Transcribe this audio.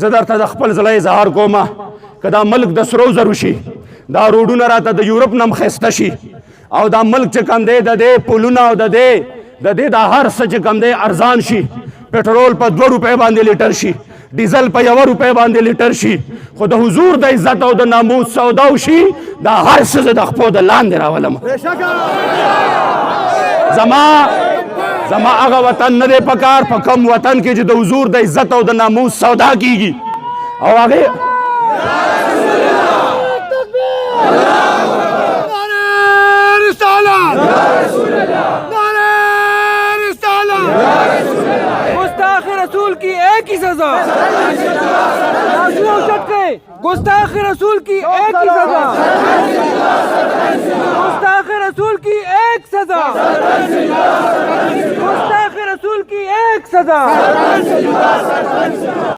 زه درته د خپل زړه اظهار کومه که دا ملک د سرو زرو شي دا روډونه راته د یورپ نه هم ښایسته شي او دا ملک چې کوم دی د دې پلونه او د دې دا هر څه چې کوم دی ارزان شي پټرول په 2 روپۍ باندې لیټر شي ډیزل په 1 روپۍ باندې لیټر شي خو د حضور د عزت او د ناموس سودا وشي دا هر څه زه د خپو د لاندې راولم زما هغه وطن نه دی پکار په کم وطن کې چې د حضور د عزت او د ناموس سودا کیږي او هغې रसूल की एक ही सजा गुस्ताख रसूल की एक ही सजा गुस्ताख रसूल की एक सजा गुस्ताख रसूल की एक सजा